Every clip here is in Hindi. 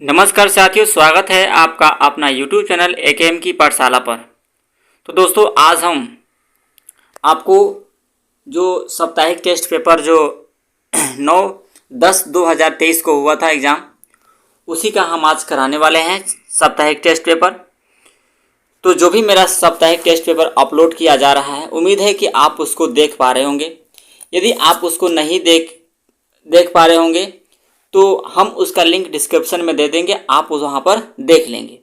नमस्कार साथियों, स्वागत है आपका अपना YouTube चैनल एकेएम की पाठशाला पर। तो दोस्तों, आज हम आपको जो साप्ताहिक टेस्ट पेपर जो 9/10/2023 को हुआ था एग्ज़ाम, उसी का हम आज कराने वाले हैं साप्ताहिक टेस्ट पेपर। तो जो भी मेरा साप्ताहिक टेस्ट पेपर अपलोड किया जा रहा है, उम्मीद है कि आप उसको देख पा रहे होंगे। यदि आप उसको नहीं देख पा रहे होंगे तो हम उसका लिंक डिस्क्रिप्शन में दे देंगे, आप उस वहाँ पर देख लेंगे।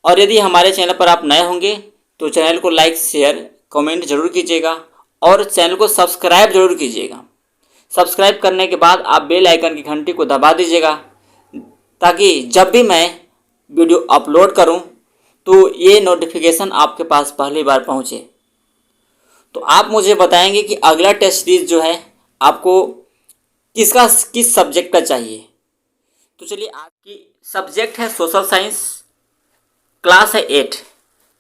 और यदि हमारे चैनल पर आप नए होंगे तो चैनल को लाइक, शेयर, कमेंट जरूर कीजिएगा और चैनल को सब्सक्राइब जरूर कीजिएगा। सब्सक्राइब करने के बाद आप बेल आइकन की घंटी को दबा दीजिएगा, ताकि जब भी मैं वीडियो अपलोड करूं तो ये नोटिफिकेशन आपके पास पहली बार पहुंचे। तो आप मुझे बताएंगे कि अगला टेस्ट सीरीज जो है आपको किस सब्जेक्ट का चाहिए। तो चलिए, आज की सब्जेक्ट है सोशल साइंस, क्लास है 8।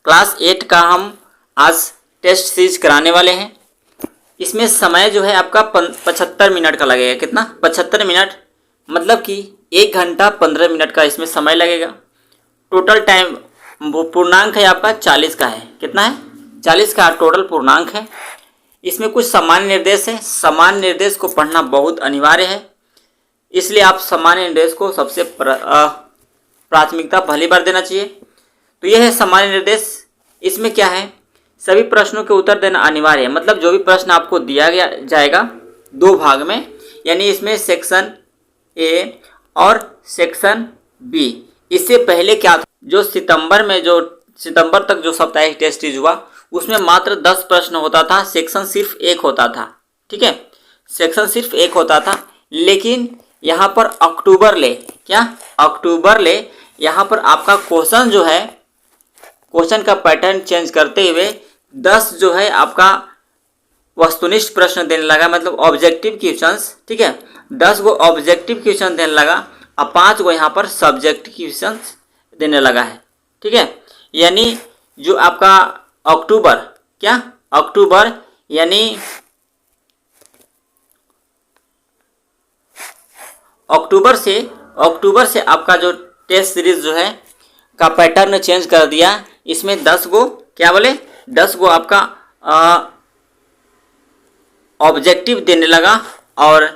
क्लास 8 का हम आज टेस्ट सीरीज कराने वाले हैं। इसमें समय जो है आपका 75 मिनट का लगेगा। कितना? 75 मिनट, मतलब कि 1 घंटा 15 मिनट का इसमें समय लगेगा। टोटल टाइम वो पूर्णांक है आपका 40 का है। कितना है? 40 का टोटल पूर्णांक है। इसमें कुछ सामान्य निर्देश है। सामान्य निर्देश को पढ़ना बहुत अनिवार्य है, इसलिए आप सामान्य निर्देश को सबसे प्राथमिकता पहली बार देना चाहिए। तो यह है सामान्य निर्देश। इसमें क्या है, सभी प्रश्नों के उत्तर देना अनिवार्य है। मतलब जो भी प्रश्न आपको दिया गया जाएगा 2 भाग में, यानी इसमें सेक्शन ए और सेक्शन बी। इससे पहले क्या था, जो सितंबर तक जो साप्ताहिक टेस्ट सीरीज हुआ, उसमें मात्र 10 प्रश्न होता था, सेक्शन सिर्फ 1 होता था। ठीक है, सेक्शन सिर्फ 1 होता था। लेकिन यहाँ पर अक्टूबर ले यहाँ पर आपका क्वेश्चन जो है, क्वेश्चन का पैटर्न चेंज करते हुए 10 जो है आपका वस्तुनिष्ठ प्रश्न देने लगा, मतलब ऑब्जेक्टिव क्वेश्चंस। ठीक है, 10 गो ऑब्जेक्टिव क्वेश्चन देने लगा और 5 गो यहाँ पर सब्जेक्टिव क्वेश्चंस देने लगा है। ठीक है, यानी जो आपका अक्टूबर यानी अक्टूबर से आपका जो टेस्ट सीरीज जो है का पैटर्न चेंज कर दिया। इसमें 10 गो 10 गो आपका ऑब्जेक्टिव देने लगा और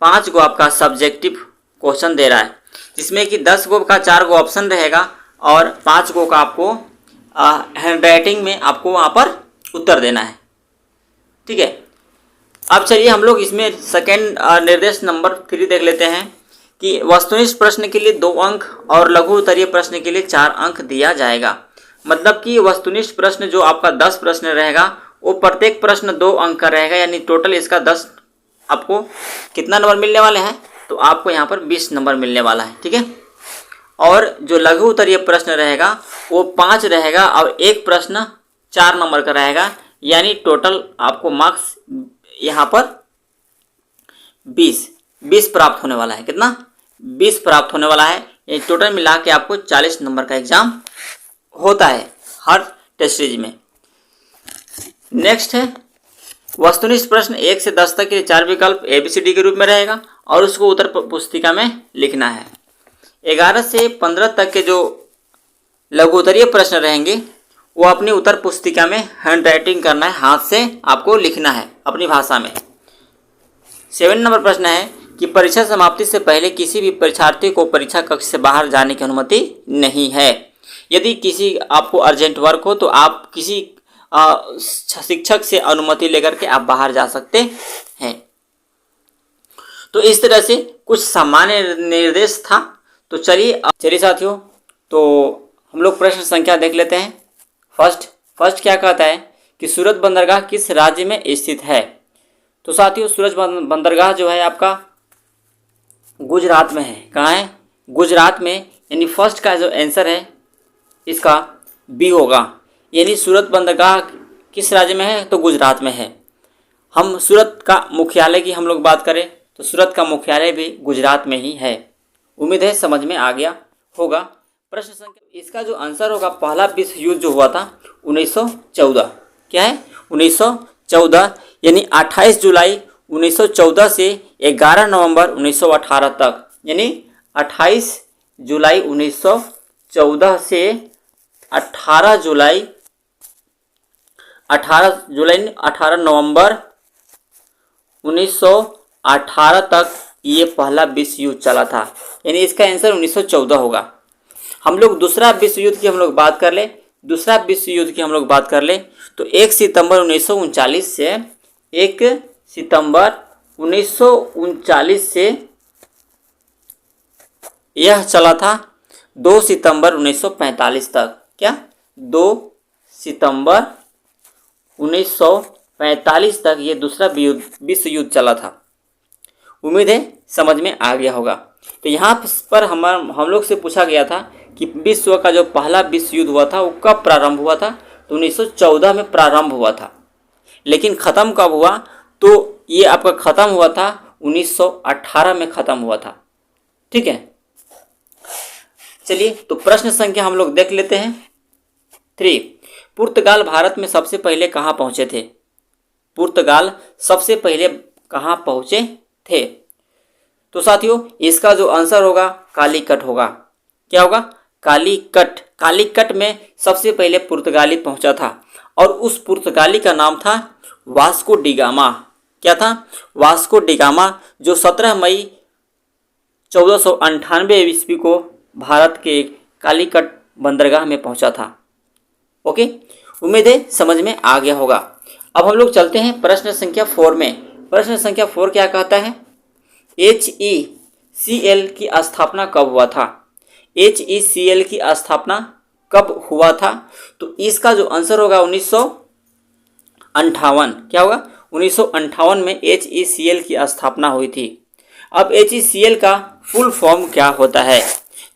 5 गो आपका सब्जेक्टिव क्वेश्चन दे रहा है, जिसमें कि 10 गो का 4 गो ऑप्शन रहेगा और 5 गो का आपको हैंड राइटिंग में आपको वहाँ पर उत्तर देना है। ठीक है, अब चलिए हम लोग इसमें सेकेंड निर्देश नंबर 3 देख लेते हैं कि वस्तुनिष्ठ प्रश्न के लिए 2 अंक और लघु उत्तरीय प्रश्न के लिए 4 अंक दिया जाएगा। मतलब कि वस्तुनिष्ठ प्रश्न जो आपका 10 प्रश्न रहेगा, वो प्रत्येक प्रश्न 2 अंक का रहेगा, यानी टोटल इसका 10 आपको कितना नंबर मिलने वाले हैं, तो आपको यहाँ पर 20 नंबर मिलने वाला है। ठीक है, और जो लघु उत्तरीय प्रश्न रहेगा वो 5 रहेगा और एक प्रश्न 4 नंबर का रहेगा, यानी टोटल आपको मार्क्स यहाँ पर 20 प्राप्त होने वाला है। कितना? 20 प्राप्त होने वाला है। ये टोटल मिला के आपको 40 नंबर का एग्जाम होता है हर टेस्ट सीरीज में। नेक्स्ट है वस्तुनिष्ठ प्रश्न 1 से 10 तक के 4 विकल्प ABCD के रूप में रहेगा और उसको उत्तर पुस्तिका में लिखना है। 11 से 15 तक के जो लघु उत्तरीय प्रश्न रहेंगे वो अपनी उत्तर पुस्तिका में हैंड राइटिंग करना है, हाथ से आपको लिखना है अपनी भाषा में। 7 नंबर प्रश्न है कि परीक्षा समाप्ति से पहले किसी भी परीक्षार्थी को परीक्षा कक्ष से बाहर जाने की अनुमति नहीं है। यदि किसी आपको अर्जेंट वर्क हो तो आप किसी शिक्षक से अनुमति लेकर के आप बाहर जा सकते हैं। तो इस तरह से कुछ सामान्य निर्देश था। तो चलिए साथियों, तो हम लोग प्रश्न संख्या देख लेते हैं। फर्स्ट क्या कहता है कि सूरत बंदरगाह किस राज्य में स्थित है। तो साथियों, सूरत बंदरगाह जो है आपका गुजरात में है। कहाँ है? गुजरात में, यानी फर्स्ट का जो आंसर है इसका बी होगा। यानी सूरत बंदरगाह किस राज्य में है, तो गुजरात में है। हम सूरत का मुख्यालय की हम लोग बात करें तो सूरत का मुख्यालय भी गुजरात में ही है। उम्मीद है समझ में आ गया होगा। प्रश्न संख्या, इसका जो आंसर होगा, पहला विश्व युद्ध जो हुआ था 1914। क्या है? 1914, यानी 28 जुलाई 1914 से 11 नवंबर 1918 तक, यानी 28 जुलाई 1914 से 18 नवंबर 1918 तक ये पहला विश्व युद्ध चला था। यानी इसका आंसर 1914 होगा। हम लोग दूसरा विश्व युद्ध की हम लोग बात कर ले तो 1 सितंबर 1939 से 1 सितंबर 1939 से यह चला था 2 सितंबर 1945 तक। क्या? 2 सितंबर 1945 तक ये दूसरा विश्व युद्ध चला था। उम्मीद है समझ में आ गया होगा। तो यहाँ पर हम लोग से पूछा गया था कि विश्व का जो पहला विश्व युद्ध हुआ था वो कब प्रारंभ हुआ था, तो 1914 में प्रारंभ हुआ था। लेकिन ख़त्म कब हुआ, तो ये आपका ख़त्म हुआ था 1918 में ख़त्म हुआ था। ठीक है, चलिए तो प्रश्न संख्या हम लोग देख लेते हैं 3। पुर्तगाल भारत में सबसे पहले कहाँ पहुँचे थे? पुर्तगाल सबसे पहले कहाँ पहुँचे थे? तो साथियों इसका जो आंसर होगा कालीकट होगा। क्या होगा? कालीकट। कालीकट में सबसे पहले पुर्तगाली पहुंचा था और उस पुर्तगाली का नाम था वास्को डी गामा। क्या था? वास्को डी गामा, जो 17 मई 1498 ईस्वी को भारत के कालीकट बंदरगाह में पहुंचा था। ओके, उम्मीद है समझ में आ गया होगा। अब हम लोग चलते हैं प्रश्न संख्या 4 में। प्रश्न संख्या 4 क्या कहता है? HECL की स्थापना कब हुआ था? HECL की स्थापना कब हुआ था? तो इसका जो आंसर होगा 1958। क्या होगा? 1958 में HECL की स्थापना हुई थी। अब HECL का फुल फॉर्म क्या होता है?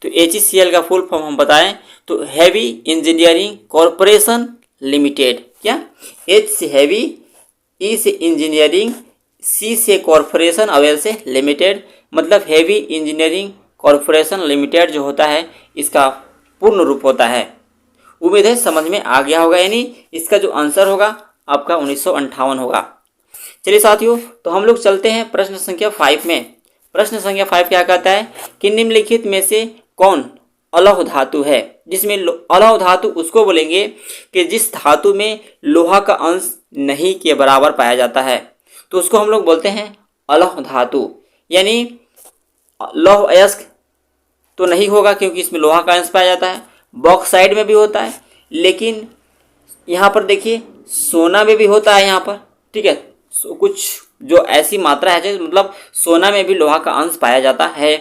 तो HECL का फुल फॉर्म हम बताएं तो हैवी इंजीनियरिंग कॉरपोरेशन लिमिटेड। क्या? H से हैवी, E से इंजीनियरिंग, C से कॉरपोरेशन और L से लिमिटेड, मतलब हैवी इंजीनियरिंग कॉरपोरेशन लिमिटेड जो होता है इसका पूर्ण रूप होता है। उम्मीद है समझ में आ गया होगा। यानी इसका जो आंसर होगा आपका 1958 होगा। चलिए साथियों, तो हम लोग चलते हैं प्रश्न संख्या 5 में। प्रश्न संख्या 5 क्या कहता है कि निम्नलिखित में से कौन अलौह धातु है? जिसमें अलौह धातु उसको बोलेंगे कि जिस धातु में लोहा का अंश नहीं के बराबर पाया जाता है, तो उसको हम लोग बोलते हैं अलौह धातु। यानी लौह अयस्क तो नहीं होगा क्योंकि इसमें लोहा का अंश पाया जाता है। बॉक्साइड में भी होता है, लेकिन यहाँ पर देखिए सोना में भी होता है यहाँ पर। ठीक है, कुछ जो ऐसी मात्रा है मतलब सोना में भी लोहा का अंश पाया जाता है,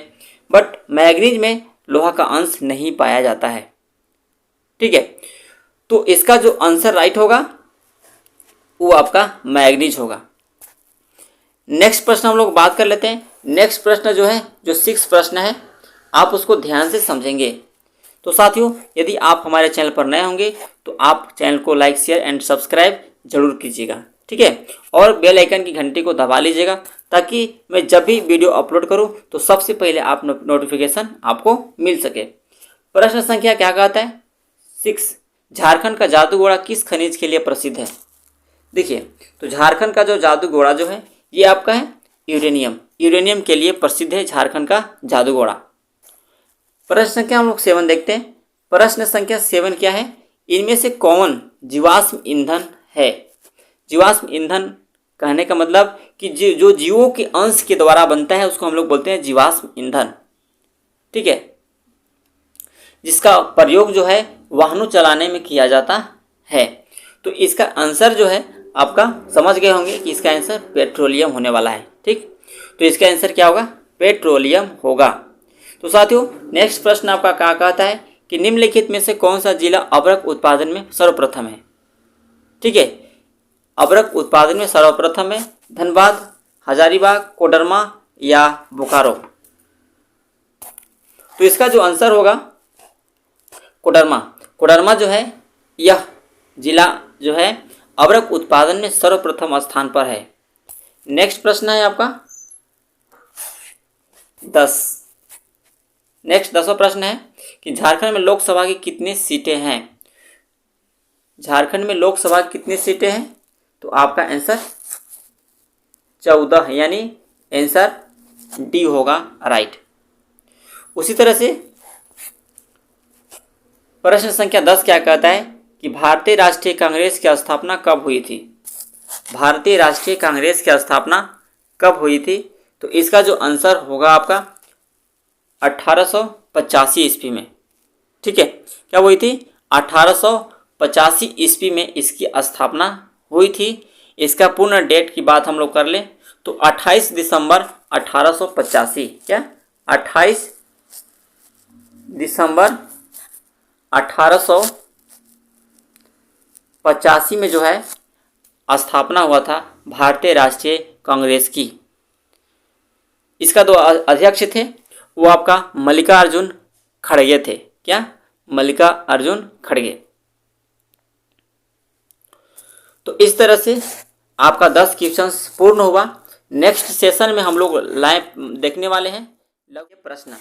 बट मैग्नीज में लोहा का अंश नहीं पाया जाता है। ठीक है, तो इसका जो आंसर राइट होगा वो आपका मैग्नीज होगा। नेक्स्ट प्रश्न हम लोग बात कर लेते हैं। नेक्स्ट प्रश्न जो है, जो 6 प्रश्न है, आप उसको ध्यान से समझेंगे। तो साथियों यदि आप हमारे चैनल पर नए होंगे तो आप चैनल को लाइक, शेयर एंड सब्सक्राइब जरूर कीजिएगा। ठीक है, और बेल आइकन की घंटी को दबा लीजिएगा ताकि मैं जब भी वीडियो अपलोड करूं तो सबसे पहले आप नोटिफिकेशन आपको मिल सके। प्रश्न संख्या क्या कहता है? 6। झारखंड का जादू घोड़ा किस खनिज के लिए प्रसिद्ध है? देखिए, तो झारखंड का जो जादू घोड़ा जो है ये आपका है यूरेनियम। यूरेनियम के लिए प्रसिद्ध है झारखंड का जादू घोड़ा। प्रश्न संख्या हम लोग 7 देखते हैं। प्रश्न संख्या 7 क्या है? इनमें से कौन जीवाश्म ईंधन है? जीवाश्म ईंधन कहने का मतलब कि जो जीवों के अंश के द्वारा बनता है उसको हम लोग बोलते हैं जीवाश्म ईंधन। ठीक है, जिसका प्रयोग जो है वाहनों चलाने में किया जाता है। तो इसका आंसर जो है आपका समझ गए होंगे कि इसका आंसर पेट्रोलियम होने वाला है। ठीक, तो इसका आंसर क्या होगा? पेट्रोलियम होगा। तो साथियों नेक्स्ट प्रश्न आपका क्या कहता है कि निम्नलिखित में से कौन सा जिला अबरक उत्पादन में सर्वप्रथम है? ठीक है, अबरक उत्पादन में सर्वप्रथम है धनबाद, हजारीबाग, कोडरमा या बोकारो? तो इसका जो आंसर होगा कोडरमा। कोडरमा जो है यह जिला जो है अबरक उत्पादन में सर्वप्रथम स्थान पर है। नेक्स्ट प्रश्न है आपका 10। नेक्स्ट 10वां प्रश्न है कि झारखंड में लोकसभा की कितनी सीटें हैं? झारखंड में लोकसभा की कितनी सीटें हैं? तो आपका आंसर 14, यानी आंसर डी होगा राइट। उसी तरह से प्रश्न संख्या 10 क्या कहता है कि भारतीय राष्ट्रीय कांग्रेस की स्थापना कब हुई थी। भारतीय राष्ट्रीय कांग्रेस की स्थापना कब हुई थी? तो इसका जो आंसर होगा आपका 1885 ईस्वी में। ठीक है, क्या हुई थी? 1885 ईस्वी में इसकी स्थापना हुई थी। इसका पूर्ण डेट की बात हम लोग कर लें तो 28 दिसंबर 1885। क्या? 28 दिसंबर 1885 में जो है स्थापना हुआ था भारतीय राष्ट्रीय कांग्रेस की। इसका जो अध्यक्ष थे वो आपका मल्लिकार्जुन खड़गे थे। क्या? मल्लिकार्जुन खड़गे। तो इस तरह से आपका 10 क्वेश्चंस पूर्ण हुआ। नेक्स्ट सेशन में हम लोग लाइव देखने वाले हैं लघु प्रश्न।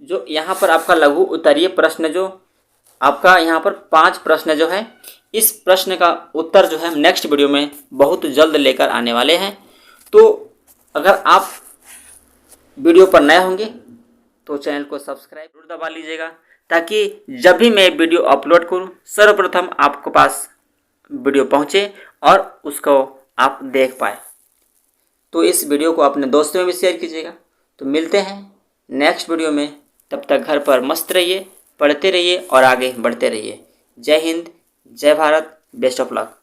जो यहाँ पर आपका लघु उत्तरीय प्रश्न, जो आपका यहाँ पर 5 प्रश्न जो है, इस प्रश्न का उत्तर जो है हम नेक्स्ट वीडियो में बहुत जल्द लेकर आने वाले हैं। तो अगर आप वीडियो पर नए होंगे तो चैनल को सब्सक्राइब जरूर दबा लीजिएगा, ताकि जब भी मैं वीडियो अपलोड करूं सर्वप्रथम आपके पास वीडियो पहुंचे और उसको आप देख पाए। तो इस वीडियो को अपने दोस्तों में भी शेयर कीजिएगा। तो मिलते हैं नेक्स्ट वीडियो में, तब तक घर पर मस्त रहिए, पढ़ते रहिए और आगे बढ़ते रहिए। जय हिंद, जय भारत, बेस्ट ऑफ लक।